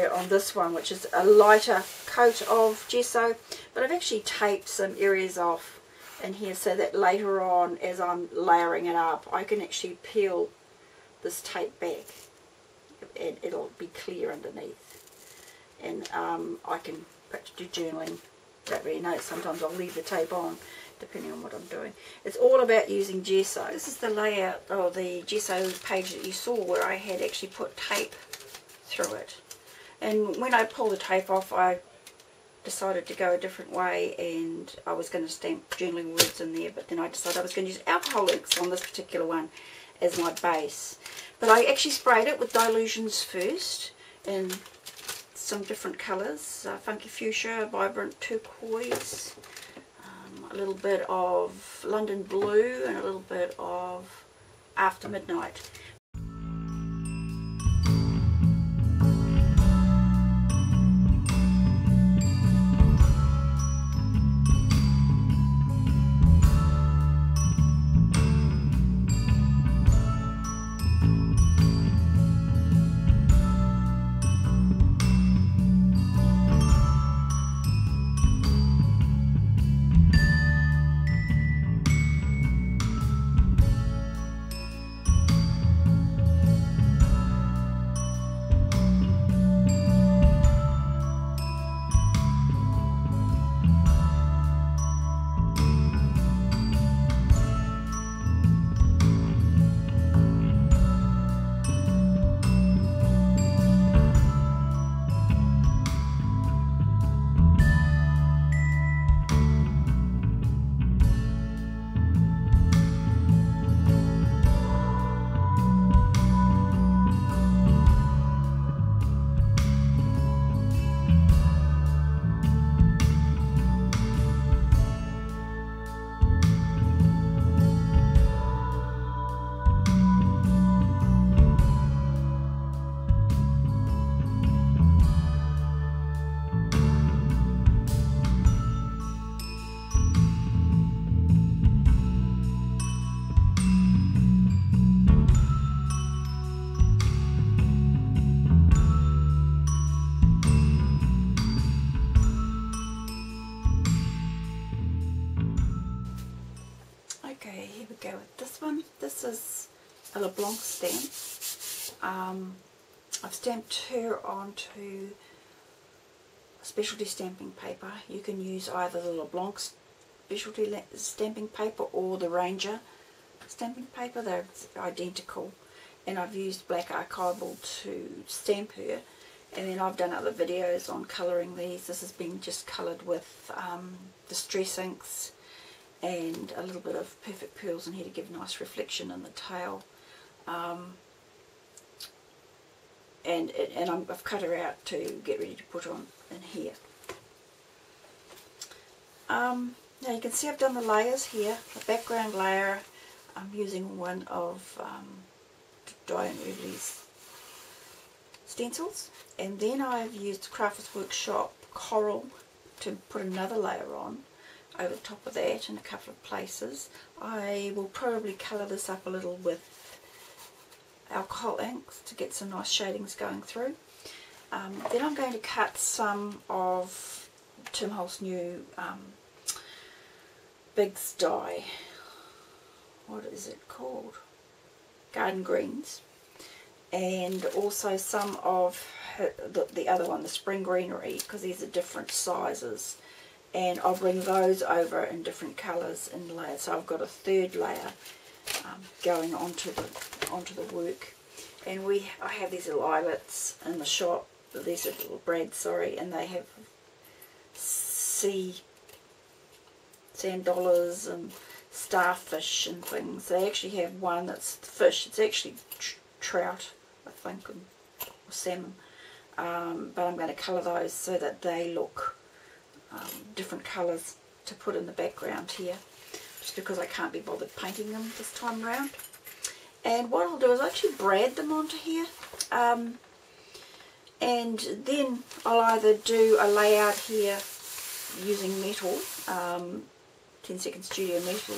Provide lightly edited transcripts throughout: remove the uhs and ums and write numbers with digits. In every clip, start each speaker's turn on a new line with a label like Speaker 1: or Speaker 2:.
Speaker 1: on this one, which is a lighter coat of gesso, but I've actually taped some areas off in here so that later on, as I'm layering it up, I can actually peel this tape back and it'll be clear underneath, and I can do journaling, write really notes. Sometimes I'll leave the tape on depending on what I'm doing. It's all about using gesso. This is the layout of the gesso page that you saw where I had actually put tape through it. And when I pulled the tape off, I decided to go a different way, and I was going to stamp journaling words in there, but then I decided I was going to use alcohol inks on this particular one as my base. But I actually sprayed it with dilutions first in some different colours, funky fuchsia, vibrant turquoise, a little bit of London blue, and a little bit of After Midnight. Okay, here we go with this one. This is a LeBlanc stamp. I've stamped her onto specialty stamping paper. You can use either the LeBlanc specialty stamping paper or the Ranger stamping paper. They're identical. And I've used black archival to stamp her. And then I've done other videos on colouring these. This has been just coloured with Distress inks and a little bit of Perfect Pearls in here to give nice reflection in the tail. And I've cut her out to get ready to put on in here. Now you can see I've done the layers here. The background layer, I'm using one of Diane Early's stencils, and then I've used Crafters Workshop Coral to put another layer on over the top of that in a couple of places. I will probably colour this up a little with alcohol inks to get some nice shadings going through. Then I'm going to cut some of Tim Holtz' new Big's dye. What is it called? Garden Greens. And also some of the other one, the Spring Greenery, because these are different sizes. And I'll bring those over in different colours and layers. So I've got a third layer going onto the work. And I have these little eyelets in the shop. These are little brads, sorry, and they have sand dollars and starfish and things. They actually have one that's fish. It's actually trout, I think, or salmon. But I'm going to colour those so that they look different colours to put in the background here, just because I can't be bothered painting them this time around. And what I'll do is actually brad them onto here, and then I'll either do a layout here using metal, 10 Second Studio metal,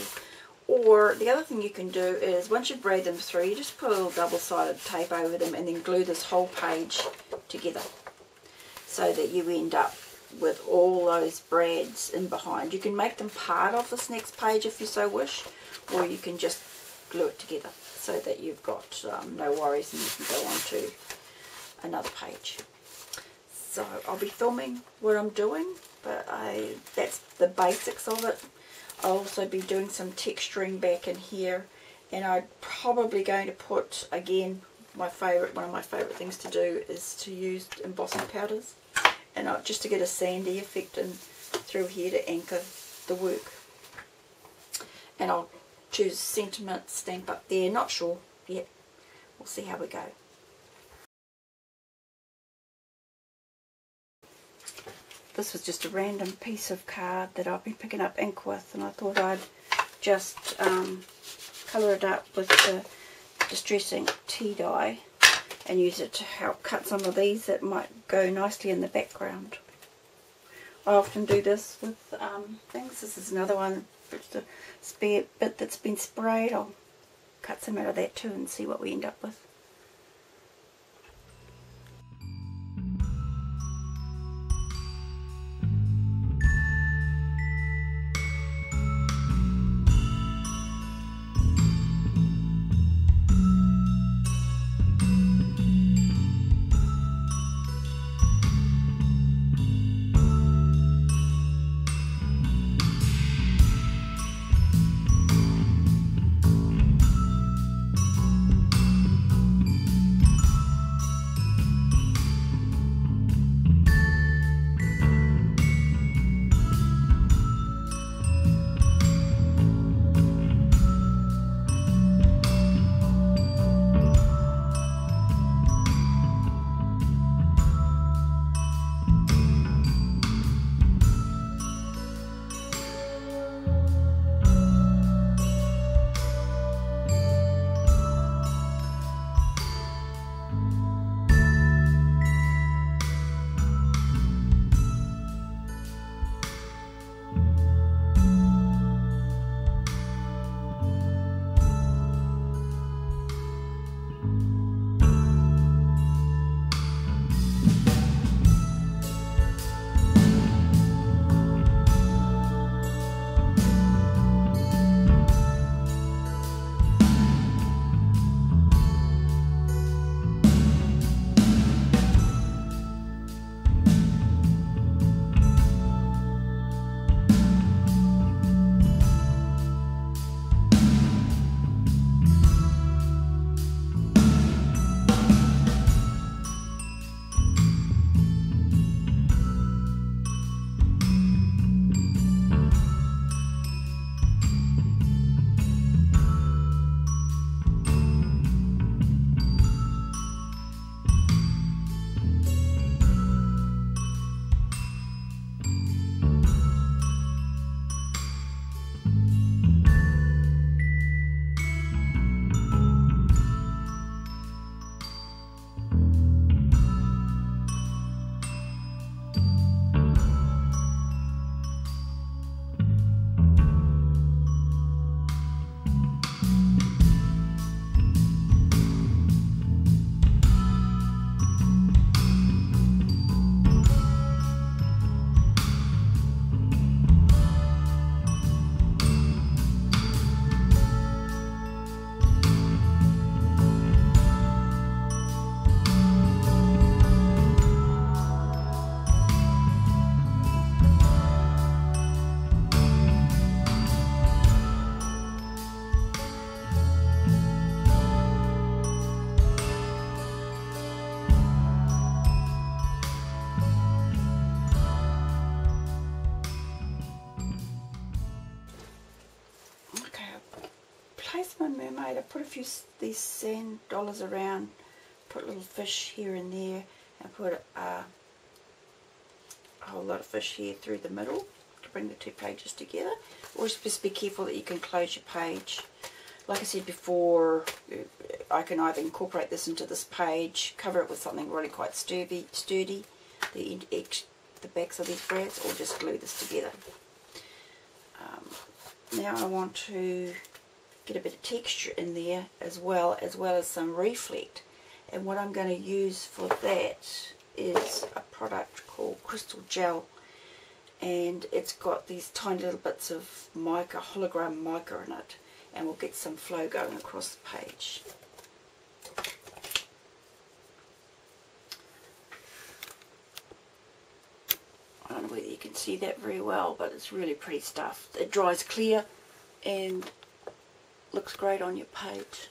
Speaker 1: or the other thing you can do is once you braid them through, you just put a little double-sided tape over them and then glue this whole page together. so that you end up with all those brads in behind. You can make them part of this next page if you so wish, or you can just glue it together so that you've got no worries and you can go on to another page. So I'll be filming what I'm doing, but that's the basics of it. I'll also be doing some texturing back in here, and I'm probably going to put, again, one of my favourite things to do is to use embossing powders, and just to get a sandy effect in through here to anchor the work. And I'll choose sentiment stamp up there, not sure yet, we'll see how we go. This was just a random piece of card that I've been picking up ink with, and I thought I'd just colour it up with the Distress Ink tea dye and use it to help cut some of these that might go nicely in the background. I often do this with things. This is another one, just a spare bit that's been sprayed. I'll cut some out of that too and see what we end up with. Place my mermaid. I put a few these sand dollars around, put little fish here and there, and put a whole lot of fish here through the middle to bring the two pages together. Always just be careful that you can close your page. Like I said before, I can either incorporate this into this page, cover it with something really quite sturdy, the backs of these brads, or just glue this together. Now I want to get a bit of texture in there as well as some reflect, and what I'm going to use for that is a product called Crystal Gel, and it's got these tiny little bits of mica, hologram mica in it, and we'll get some flow going across the page. I don't know whether you can see that very well, but it's really pretty stuff. It dries clear and looks great on your page.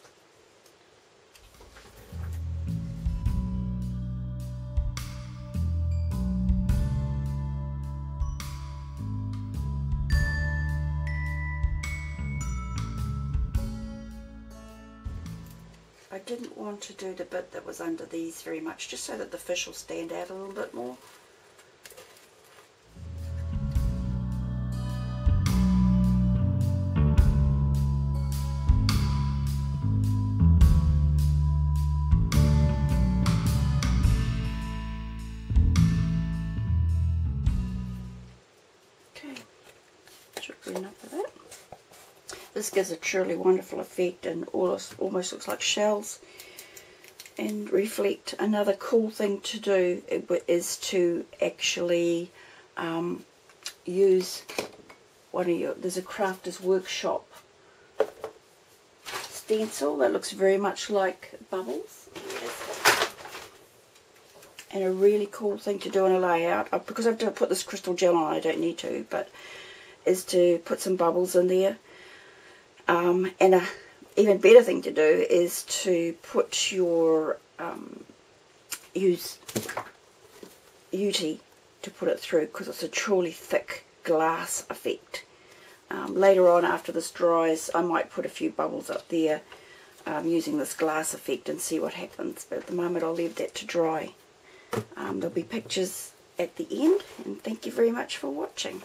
Speaker 1: I didn't want to do the bit that was under these very much, just so that the fish will stand out a little bit more. Okay, should be enough of that. This gives a truly wonderful effect, and almost looks like shells and reflect. Another cool thing to do is to actually use one of your, there's a Crafters Workshop stencil that looks very much like bubbles, and a really cool thing to do in a layout, because I've put this crystal gel on, I don't need to, but is to put some bubbles in there. And a even better thing to do is to put your use UT to put it through, because it's a truly thick glass effect. Later on, after this dries, I might put a few bubbles up there using this glass effect and see what happens, but at the moment I'll leave that to dry. There'll be pictures at the end, and thank you very much for watching.